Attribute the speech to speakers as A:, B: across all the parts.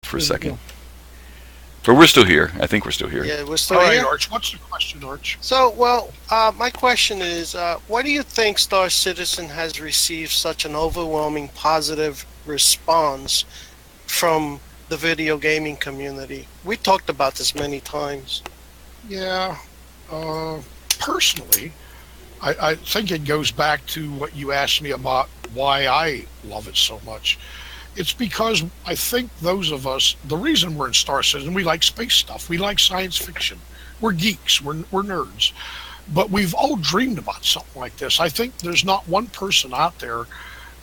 A: for a second. But we're still here. I think we're still here.
B: Yeah, we're still
C: All right,
B: here.
C: Arch. What's the question, Arch?
B: So, well, my question is, why do you think Star Citizen has received such an overwhelming positive response from the video gaming community? We talked about this many times.
C: Yeah. Personally, I think it goes back to what you asked me about why I love it so much. It's because I think those of us, the reason we're in Star Citizen, we like space stuff. We like science fiction. We're geeks. We're nerds. But we've all dreamed about something like this. I think there's not one person out there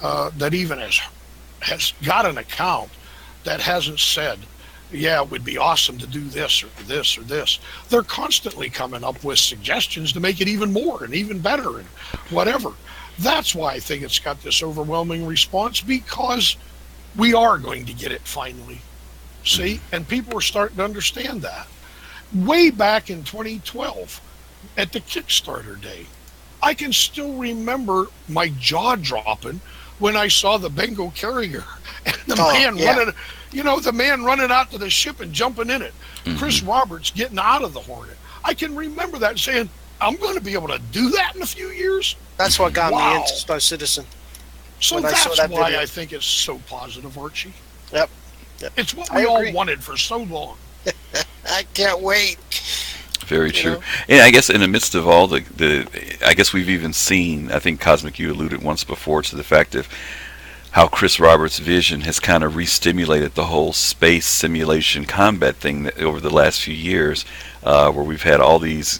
C: that even has got an account that hasn't said, yeah, it would be awesome to do this or this or this. They're constantly coming up with suggestions to make it even more and even better and whatever. That's why I think it's got this overwhelming response, because we are going to get it finally. See? And people are starting to understand that. Way back in 2012, at the Kickstarter day, I can still remember my jaw dropping when I saw the Bengal carrier and the man running out to the ship and jumping in it. Chris Roberts getting out of the Hornet. I can remember that, saying, I'm going to be able to do that in a few years.
B: That's what got me into Star Citizen.
C: So that's why I think it's so positive, Archie.
B: Yep.
C: It's what we all wanted for so long.
B: I can't wait.
A: Very true. And I guess in the midst of all I guess we've even seen, I think Cosmic, you alluded once before to the fact of how Chris Roberts' vision has kind of re-stimulated the whole space simulation combat thing over the last few years, where we've had all these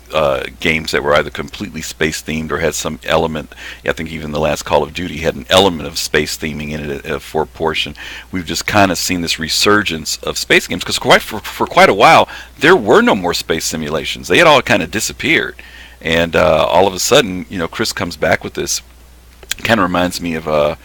A: games that were either completely space themed or had some element. I think even the last Call of Duty had an element of space theming in it for a portion. We've just kind of seen this resurgence of space games, because for quite a while there were no more space simulations. They had all kind of disappeared, and all of a sudden, Chris comes back with this. Kind of reminds me of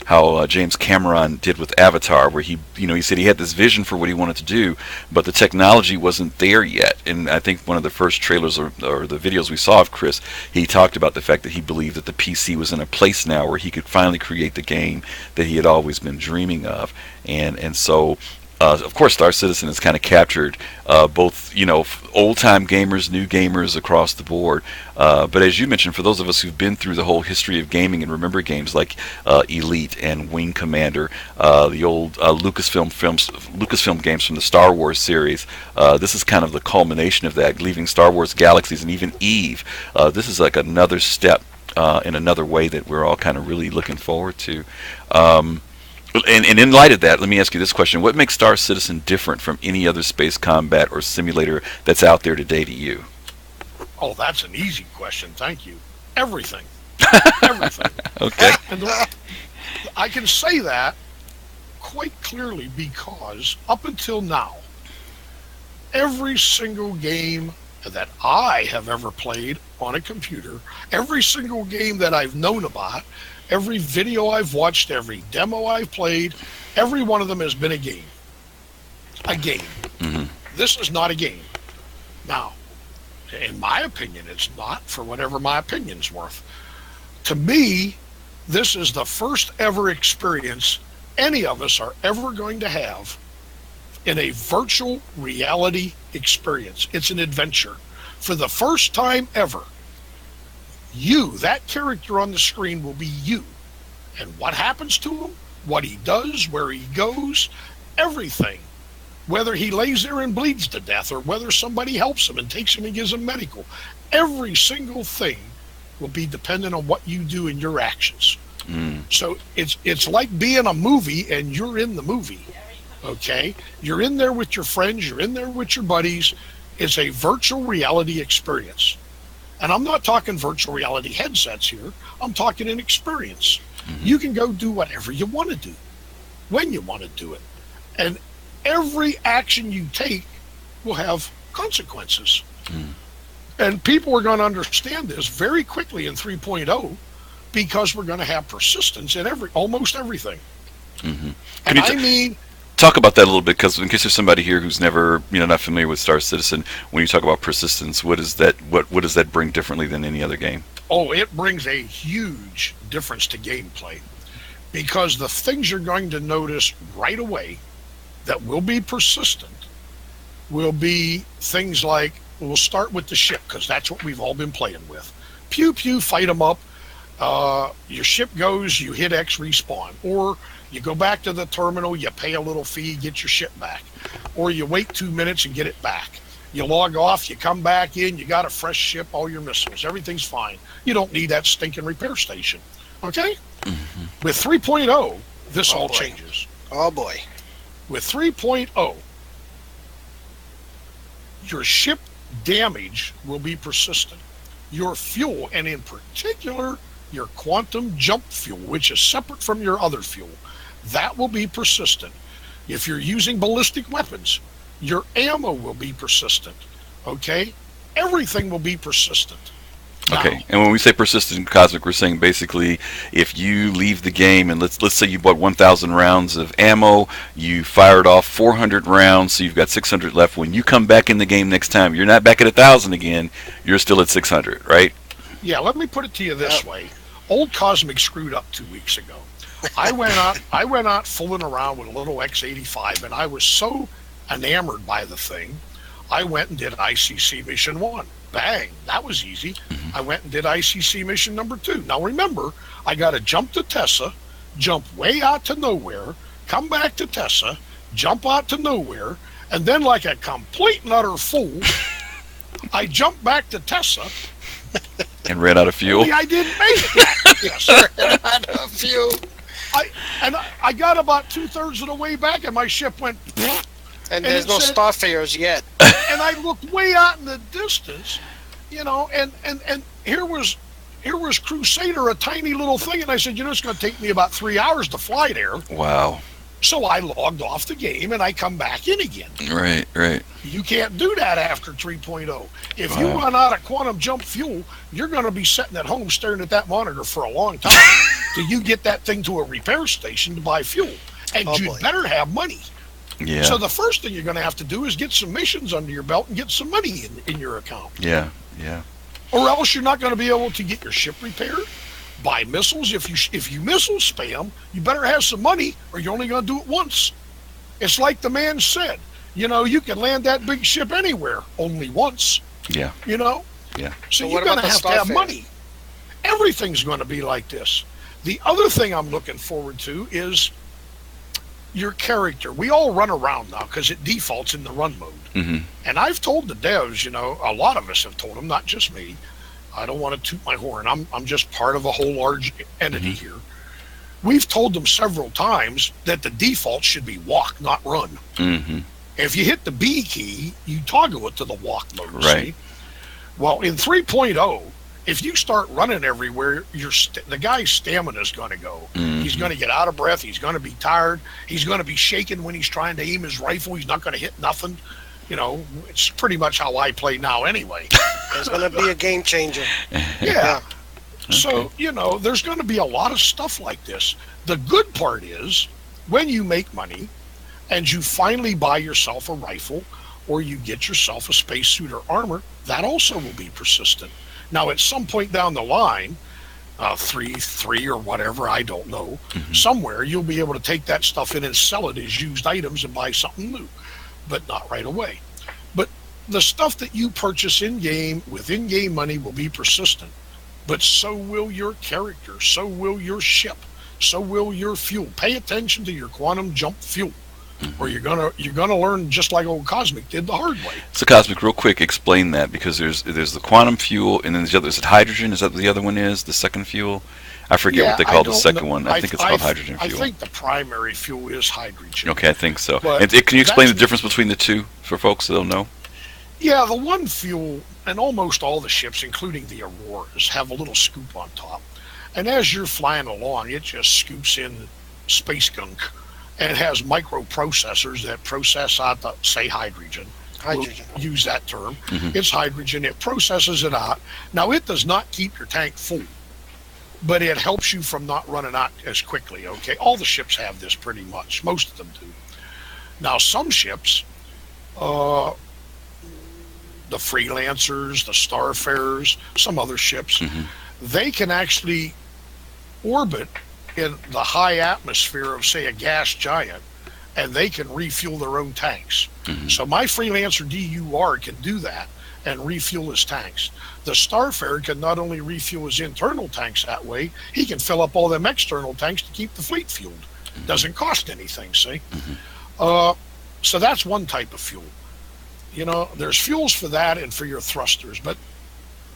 A: how James Cameron did with Avatar, where he said he had this vision for what he wanted to do, but the technology wasn't there yet. And I think one of the first trailers or the videos we saw of Chris, he talked about the fact that he believed that the PC was in a place now where he could finally create the game that he had always been dreaming of. And so of course, Star Citizen has kind of captured both, old-time gamers, new gamers across the board. But as you mentioned, for those of us who've been through the whole history of gaming and remember games like Elite and Wing Commander, the old Lucasfilm games from the Star Wars series, this is kind of the culmination of that, leaving Star Wars Galaxies and even Eve. This is like another step in another way that we're all kind of really looking forward to. And in light of that, let me ask you this question. What makes Star Citizen different from any other space combat or simulator that's out there today to you?
C: Oh, that's an easy question. Thank you. Everything. Everything.
A: Okay.
C: And I can say that quite clearly because up until now, every single game that I have ever played on a computer, every single game that I've known about, every video I've watched, every demo I've played, every one of them has been a game. A game.
A: Mm-hmm.
C: This is not a game. Now, in my opinion, it's not, for whatever my opinion's worth. To me, this is the first ever experience any of us are ever going to have in a virtual reality experience. It's an adventure. For the first time ever, you, that character on the screen, will be you. And what happens to him, what he does, where he goes, everything. Whether he lays there and bleeds to death or whether somebody helps him and takes him and gives him medical, every single thing will be dependent on what you do in your actions. So it's like being a movie and you're in the movie. Okay? You're in there with your friends, you're in there with your buddies. It's a virtual reality experience. And I'm not talking virtual reality headsets here. I'm talking an experience. Mm-hmm. You can go do whatever you want to do, when you want to do it. And every action you take will have consequences. And people are going to understand this very quickly in 3.0 because we're going to have persistence in almost everything.
A: Mm-hmm.
C: And I mean...
A: Talk about that a little bit, because in case there's somebody here who's never, not familiar with Star Citizen, when you talk about persistence, what does that bring differently than any other game?
C: Oh, it brings a huge difference to gameplay, because the things you're going to notice right away that will be persistent will be things like, we'll start with the ship, because that's what we've all been playing with. Pew, pew, fight them up. Your ship goes, you hit X respawn. Or you go back to the terminal, you pay a little fee, get your ship back. Or you wait 2 minutes and get it back. You log off, you come back in, you got a fresh ship, all your missiles, everything's fine. You don't need that stinking repair station. Okay?
A: Mm-hmm.
C: With 3.0, this all changes.
B: Oh boy.
C: With 3.0, your ship damage will be persistent. Your fuel, and in particular, your quantum jump fuel, which is separate from your other fuel, that will be persistent. If you're using ballistic weapons, your ammo will be persistent. Okay? Everything will be persistent.
A: Okay, and when we say persistent Cosmic, we're saying basically if you leave the game and let's say you bought 1,000 rounds of ammo, you fired off 400 rounds, so you've got 600 left. When you come back in the game next time, you're not back at 1,000 again. You're still at 600, right?
C: Yeah, let me put it to you this way. Old Cosmic screwed up 2 weeks ago. I went out fooling around with a little X85, and I was so enamored by the thing, I went and did ICC Mission 1. Bang, that was easy. I went and did ICC Mission number 2. Now remember, I got to jump to Tessa, jump way out to nowhere, come back to Tessa, jump out to nowhere, and then like a complete and utter fool, I jumped back to Tessa.
A: And ran out of fuel.
C: Only I didn't make it. Yes, ran
B: out of fuel.
C: I got about 2/3 of the way back, and my ship went.
B: And there's no Starfarers yet.
C: And I looked way out in the distance, and here was Crusader, a tiny little thing, and I said, it's going to take me about 3 hours to fly there.
A: Wow.
C: So I logged off the game, and I come back in again.
A: Right.
C: You can't do that after 3.0. If you run out of quantum jump fuel, you're going to be sitting at home staring at that monitor for a long time till you get that thing to a repair station to buy fuel. And you'd better have money.
A: Yeah.
C: So the first thing you're going to have to do is get some missions under your belt and get some money in your account.
A: Yeah.
C: Or else you're not going to be able to get your ship repaired, buy missiles. If you missile spam, you better have some money, or you're only going to do it once. It's like the man said, you can land that big ship anywhere, only once.
A: Yeah.
C: Yeah. So you're going to have money. Everything's going to be like this. The other thing I'm looking forward to is your character. We all run around now because it defaults in the run mode.
A: Mm-hmm.
C: And I've told the devs, a lot of us have told them, not just me. I don't want to toot my horn. I'm just part of a whole large entity here. We've told them several times that the default should be walk, not run.
A: Mm-hmm. If
C: you hit the B key, you toggle it to the walk mode.
A: Right.
C: See? Well, in 3.0, if you start running everywhere, the guy's stamina is going to go. Mm-hmm. He's going to get out of breath. He's going to be tired. He's going to be shaking when he's trying to aim his rifle. He's not going to hit nothing. It's pretty much how I play now anyway.
B: It's going to be a game changer.
C: Yeah. So, there's going to be a lot of stuff like this. The good part is when you make money and you finally buy yourself a rifle or you get yourself a spacesuit or armor, that also will be persistent. Now, at some point down the line, 3 or whatever, I don't know, somewhere you'll be able to take that stuff in and sell it as used items and buy something new, but not right away. But the stuff that you purchase in-game with in-game money will be persistent, but so will your character, so will your ship, so will your fuel. Pay attention to your quantum jump fuel. Or you're gonna learn just like old Cosmic did the hard way.
A: So Cosmic, real quick, explain that, because there's the quantum fuel, and then there's the other. Is it hydrogen? Is that what the other one is? The second fuel? I forget what they call the second one. I think it's called hydrogen fuel.
C: I think the primary fuel is hydrogen.
A: Okay, I think so. And can you explain the difference between the two for folks that don't know?
C: Yeah, the one fuel, and almost all the ships, including the Auroras, have a little scoop on top, and as you're flying along, it just scoops in space gunk. And it has microprocessors that process out the, say, hydrogen. We'll use that term. Mm-hmm. It's hydrogen. It processes it out. Now, it does not keep your tank full, but it helps you from not running out as quickly, okay? All the ships have this pretty much. Most of them do. Now, some ships, the Freelancers, the Starfarers, some other ships, they can actually orbit in the high atmosphere of, say, a gas giant and they can refuel their own tanks.
A: Mm-hmm.
C: So my freelancer DUR can do that and refuel his tanks. The Starfarer can not only refuel his internal tanks that way, he can fill up all them external tanks to keep the fleet fueled.
A: Mm-hmm.
C: Doesn't cost anything, see?
A: Mm-hmm.
C: So that's one type of fuel. You know, there's fuels for that and for your thrusters, but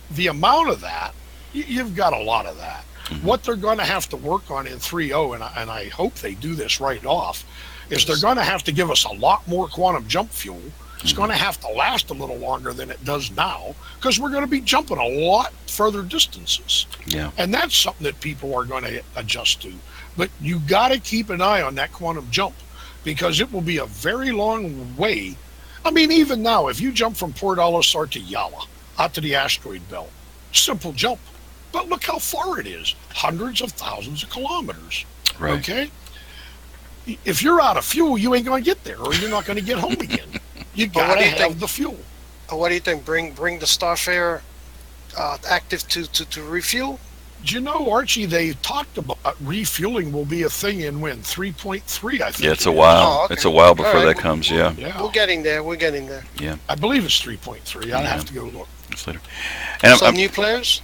C: the amount of that, you've got a lot of that.
A: Mm-hmm.
C: What they're going to have to work on in 3.0, and I hope they do this right off, is they're going to have to give us a lot more quantum jump fuel. It's going to have to last a little longer than it does now, because we're going to be jumping a lot further distances.
A: Yeah.
C: And that's something that people are going to adjust to. But you got to keep an eye on that quantum jump, because it will be a very long way. I mean, even now, if you jump from Port Olisar to Yala, out to the asteroid belt, simple jump. But look how far it is, hundreds of thousands of kilometers.
A: Right.
C: Okay? If you're out of fuel, you ain't going to get there, or you're not going to get home again. You got to have the fuel.
B: What do you think? Bring the Starfarer active to refuel?
C: Do you know, Archie, they talked about refueling will be a thing in 3.3, I think.
A: Yeah, it's a while.
B: Oh, okay.
A: It's a while before
B: All right.
A: that comes, yeah.
B: We're getting there. We're getting there.
A: Yeah.
C: I believe it's 3.3. I'd have to go look.
A: It's later. And
B: So new players?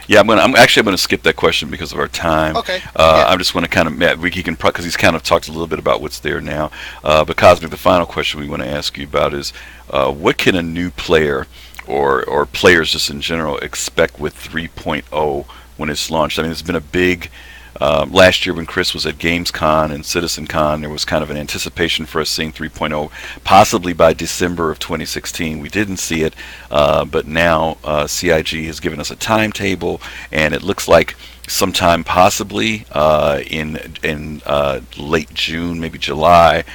A: Yeah, I'm actually going to skip that question because of our time.
B: Okay.
A: I just want to kind of, he can, because he's kind of talked a little bit about what's there now. But Cosmic, the final question we want to ask you about is, what can a new player or players just in general expect with 3.0 when it's launched? I mean, it's been a big. Last year when Chris was at GamesCon and CitizenCon, there was kind of an anticipation for us seeing 3.0 possibly by December of 2016. We didn't see it, but now CIG has given us a timetable, and it looks like sometime possibly in late June, maybe July,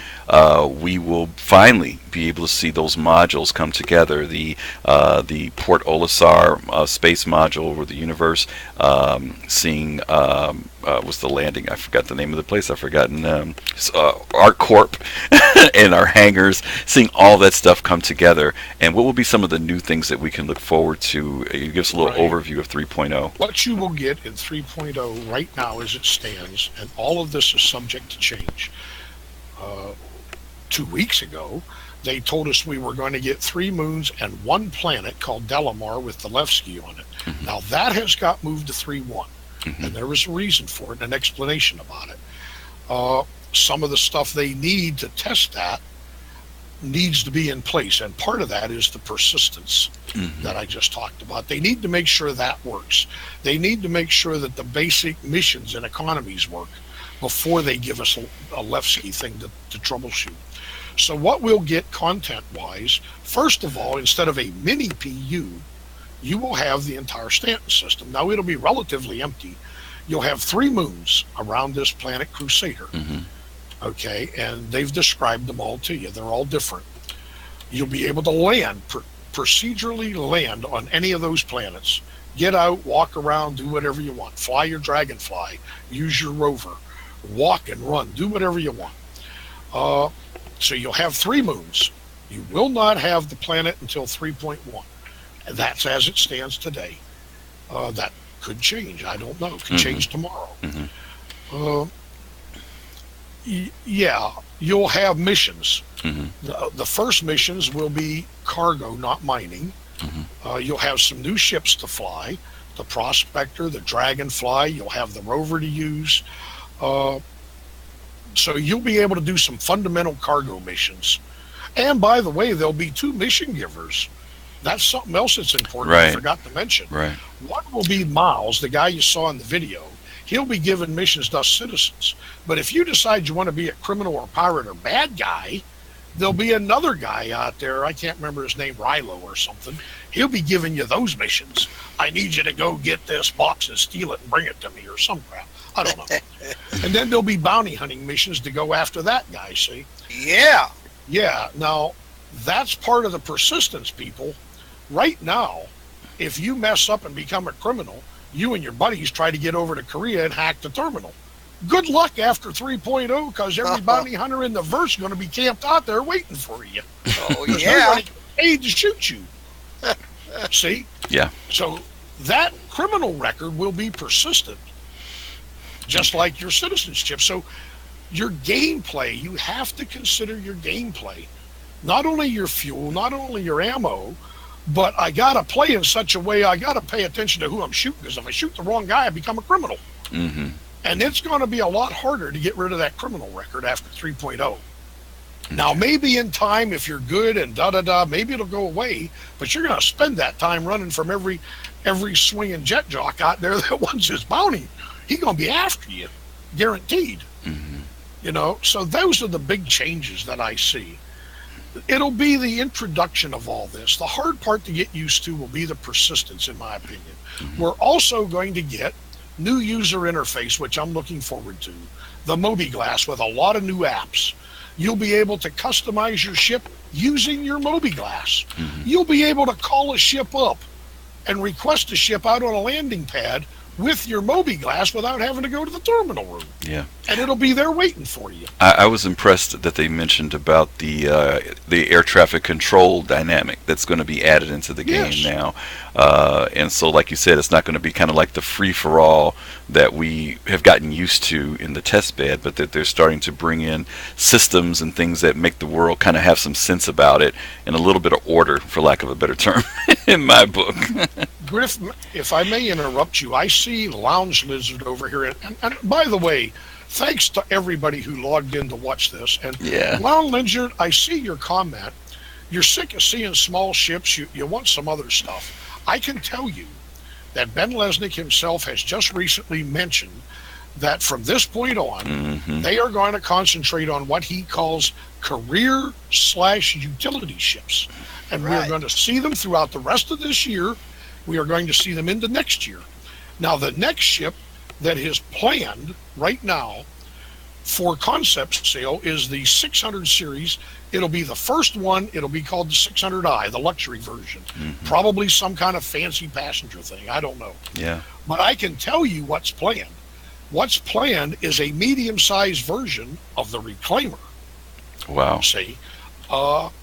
A: we will finally be able to see those modules come together. The Port Olisar space module over the universe, seeing was the landing? I forgot the name of the place. I've forgotten. ArcCorp and our hangars, seeing all that stuff come together. And what will be some of the new things that we can look forward to? You give us a little overview of 3.0.
C: What you will get in 3.0 right now as it stands, and all of this is subject to change. 2 weeks ago, they told us we were going to get 3 moons and 1 planet called Delamar with the Levski on it.
A: Mm-hmm.
C: Now that has got moved to 3.1,
A: Mm-hmm.
C: and there was a reason for it, an explanation about it. Some of the stuff they need to test that needs to be in place, and part of that is the persistence that I just talked about. They need to make sure that works. They need to make sure that the basic missions and economies work before they give us a Levski thing to troubleshoot. So what we'll get content-wise, first of all, instead of a mini PU, you will have the entire Stanton system. Now, it'll be relatively empty. You'll have 3 moons around this planet Crusader.
A: Mm-hmm.
C: Okay, and they've described them all to you. They're all different. You'll be able to land, procedurally land on any of those planets. Get out, walk around, do whatever you want. Fly your Dragonfly, use your rover, walk and run, do whatever you want. So you'll have 3 moons. You will not have the planet until 3.1. And that's as it stands today. That could change. I don't know. It could change tomorrow.
A: Mm-hmm.
C: Yeah, you'll have missions.
A: Mm-hmm.
C: The first missions will be cargo, not mining.
A: Mm-hmm.
C: You'll have some new ships to fly. The Prospector, the Dragonfly. You'll have the rover to use. So you'll be able to do some fundamental cargo missions. And by the way, there'll be 2 mission givers. That's something else that's important I forgot to mention.
A: Right.
C: One will be Miles, the guy you saw in the video. He'll be giving missions to us citizens. But if you decide you want to be a criminal or pirate or bad guy, there'll be another guy out there, I can't remember his name, Rilo or something. He'll be giving you those missions. I need you to go get this box and steal it and bring it to me or some crap. I don't know. And then there'll be bounty hunting missions to go after that guy, see?
B: Yeah.
C: Yeah, now, that's part of the persistence, people. Right now, if you mess up and become a criminal, you and your buddies try to get over to Korea and hack the terminal. Good luck after 3.0, because every bounty hunter in the verse is going to be camped out there waiting for you.
B: Oh,
C: They're
B: yeah.
C: going to get paid to shoot you. See?
A: Yeah.
C: So that criminal record will be persistent, just like your citizenship. So your gameplay, you have to consider your gameplay. Not only your fuel, not only your ammo, but I got to play in such a way, I got to pay attention to who I'm shooting, because if I shoot the wrong guy, I become a criminal.
A: Mm-hmm.
C: And it's going to be a lot harder to get rid of that criminal record after 3.0. Now, maybe in time, if you're good and maybe it'll go away, but you're going to spend that time running from every swinging jet jock out there that wants his bounty. He's going to be after you, guaranteed.
A: Mm-hmm.
C: You know, so those are the big changes that I see. It'll be the introduction of all this. The hard part to get used to will be the persistence, in my opinion. Mm-hmm. We're also going to get new user interface, which I'm looking forward to. The MobiGlass with a lot of new apps. You'll be able to customize your ship using your MobiGlass. Mm-hmm. You'll be able to call a ship up and request a ship out on a landing pad with your MobiGlass without having to go to the terminal room. Yeah. And it'll be there waiting for you.
A: I was impressed that they mentioned about the air traffic control dynamic that's going to be added into the game now. And so, like you said, it's not going to be kind of like the free-for-all that we have gotten used to in the test bed, but that they're starting to bring in systems and things that make the world kind of have some sense about it and a little bit of order, for lack of a better term, in my book.
C: Griff, if I may interrupt you, I see Lounge Lizard over here. And by the way, thanks to everybody who logged in to watch this. And Lounge Lizard, I see your comment. You're sick of seeing small ships. You want some other stuff. I can tell you that Ben Lesnick himself has just recently mentioned that from this point on, they are going to concentrate on what he calls career/utility ships. And we are going to see them throughout the rest of this year. We are going to see them into next year. Now, the next ship that is planned right now for concept sale is the 600 series. It'll be the first one. It'll be called the 600i, the luxury version. Probably some kind of fancy passenger thing. I don't know. Yeah. But I can tell you what's planned. What's planned is a medium-sized version of the Reclaimer.
A: Wow.
C: See,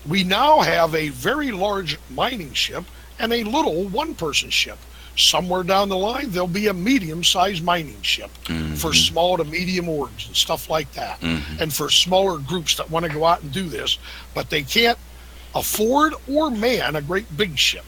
C: we now have a very large mining ship and a little one-person ship. Somewhere down the line, there'll be a medium-sized mining ship for small to medium orgs and stuff like that, and for smaller groups that want to go out and do this, but they can't afford or man a great big ship.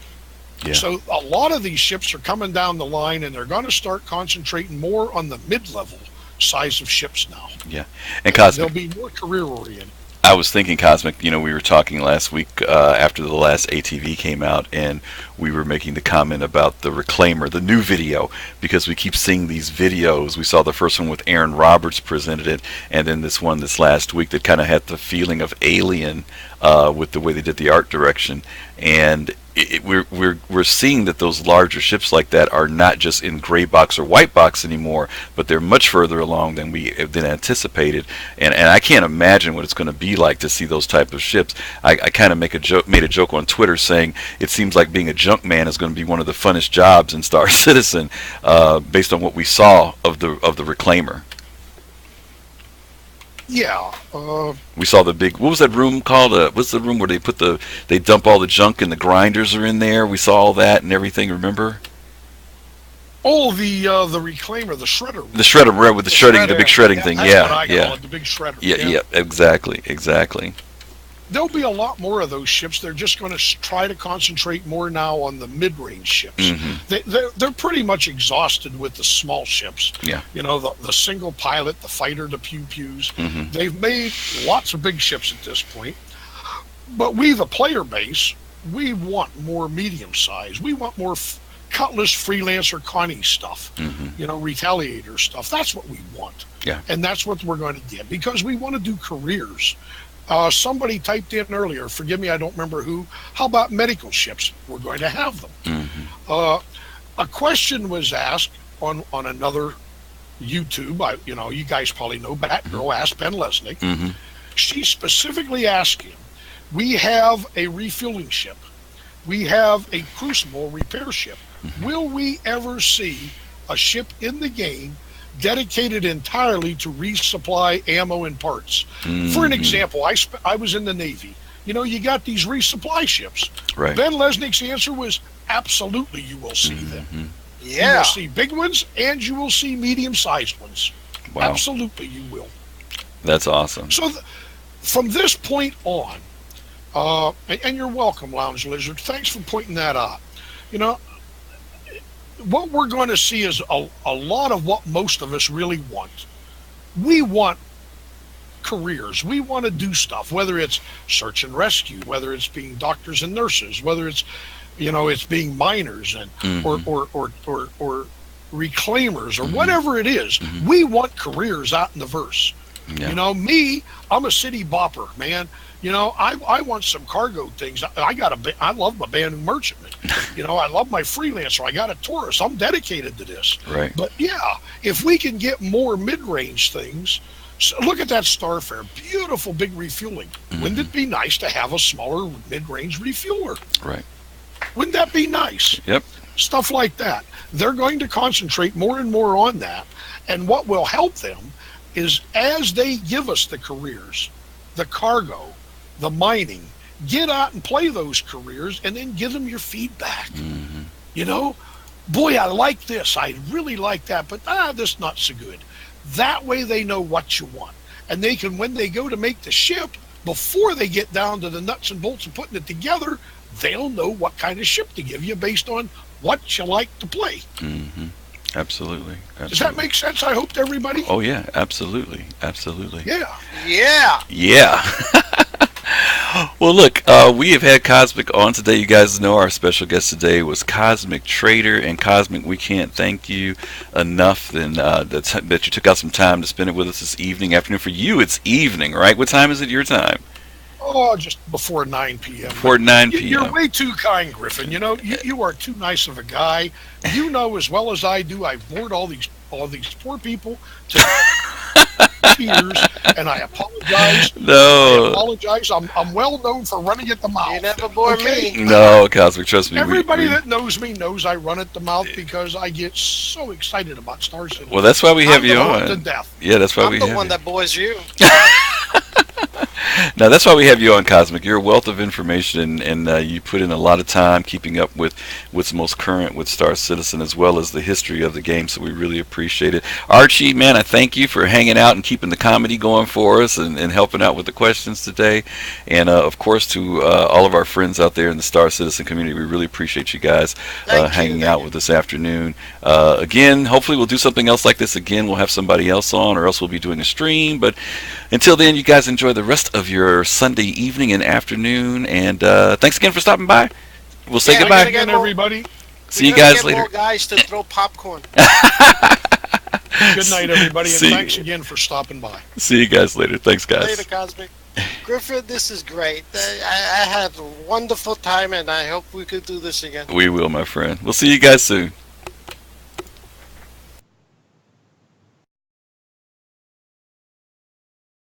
C: Yeah. So a lot of these ships are coming down the line, and they're going to start concentrating more on the mid-level size of ships now.
A: Yeah, and Cosmic,
C: they'll be more career-oriented.
A: I was thinking, Cosmic, we were talking last week after the last ATV came out, and we were making the comment about the Reclaimer, the new video, because we keep seeing these videos. We saw the first one with Aaron Roberts presented it, and then this one this last week that kind of had the feeling of Alien with the way they did the art direction. And we're seeing that those larger ships like that are not just in gray box or white box anymore, but they're much further along than we anticipated. And I can't imagine what it's going to be like to see those type of ships. I kind of made a joke on Twitter saying it seems like being a junk man is going to be one of the funnest jobs in Star Citizen, based on what we saw of the Reclaimer.
C: Yeah.
A: We saw the big. What was that room called? What's the room where they dump all the junk and the grinders are in there? We saw all that and everything. Remember?
C: Oh, the Reclaimer, the shredder.
A: The shredder, right, with the big shredding thing.
C: That's what I call it, the big shredder.
A: Yeah, exactly.
C: There'll be a lot more of those ships. They're just going to try to concentrate more now on the mid-range ships. They're pretty much exhausted with the small ships. Yeah. The single pilot, the fighter, the pew-pews. They've made lots of big ships at this point. But we, the player base, we want more medium size. We want more Cutlass, Freelancer, Connie stuff. Retaliator stuff. That's what we want. Yeah. And that's what we're going to get, because we want to do careers. Somebody typed in earlier, forgive me, I don't remember who, how about medical ships? We're going to have them. A question was asked on another YouTube, you guys probably know, Batgirl asked Ben Lesnick. She specifically asked him, we have a refueling ship. We have a crucible repair ship. Will we ever see a ship in the game dedicated entirely to resupply ammo and parts? For an example, I was in the Navy. You got these resupply ships. Right. Ben Lesnick's answer was, absolutely you will see them. Yeah. You will see big ones, and you will see medium-sized ones. Wow. Absolutely you will.
A: That's awesome.
C: So from this point on, and you're welcome, Lounge Lizard. Thanks for pointing that out. You know, what we're going to see is a lot of what most of us really want. We want careers. We want to do stuff, whether it's search and rescue, whether it's being doctors and nurses, whether it's, it's being miners and or reclaimers or whatever it is. We want careers out in the verse.
A: Yeah.
C: I'm a city bopper, man. I want some cargo things. I love my Banu merchantman. I love my freelancer. I got a Taurus. I'm dedicated to this.
A: Right.
C: But yeah, if we can get more mid-range things, so look at that Starfare, beautiful big refueling. Wouldn't it be nice to have a smaller mid-range refueler?
A: Right.
C: Wouldn't that be nice?
A: Yep.
C: Stuff like that. They're going to concentrate more and more on that. And what will help them is as they give us the careers, the cargo, the mining, get out and play those careers and then give them your feedback. Boy, I like this. I really like that, but this not so good. That way they know what you want. And they can, when they go to make the ship, before they get down to the nuts and bolts of putting it together, they'll know what kind of ship to give you based on what you like to play.
A: Absolutely.
C: Does that make sense? I hope to everybody.
A: Oh yeah, absolutely.
C: Yeah.
A: Well, look, we have had Cosmic on today. You guys know our special guest today was Cosmic Trader, and Cosmic, we can't thank you enough that you took out some time to spend it with us this afternoon. For you, it's evening, right? What time is it your time?
C: Oh, just before 9 p.m.
A: Before 9 p.m.
C: You're way too kind, Griffin. You are too nice of a guy. You know as well as I do, I've bored all these poor people to tears, and I apologize.
A: No.
C: I apologize. I'm well known for running at the mouth.
B: You never bore me.
A: No, Cosmic, trust me.
C: Everybody that knows me knows I run at the mouth because I get so excited about Star Citizen.
A: Well, that's why we have you on.
C: To death.
A: Yeah, that's why we have you.
B: I'm the one that bores you.
A: Now, that's why we have you on, Cosmic. You're a wealth of information, and you put in a lot of time keeping up with what's most current with Star Citizen, as well as the history of the game, so we really appreciate it. Archie, man, I thank you for hanging out and keeping the comedy going for us and helping out with the questions today. And, of course, to all of our friends out there in the Star Citizen community, we really appreciate you guys hanging out with us this afternoon. Again, hopefully we'll do something else like this again. We'll have somebody else on, or else we'll be doing a stream. But until then, you guys enjoy the rest of your Sunday evening and afternoon, and thanks again for stopping by. We'll say goodbye
C: again, everybody.
A: See you guys later.
B: More guys to throw popcorn.
C: Good night, everybody, and thanks again for stopping by.
A: See you guys later. Thanks, guys.
B: Later, Cosmic. Griffin, this is great. I had a wonderful time, and I hope we could do this again.
A: We will, my friend. We'll see you guys soon.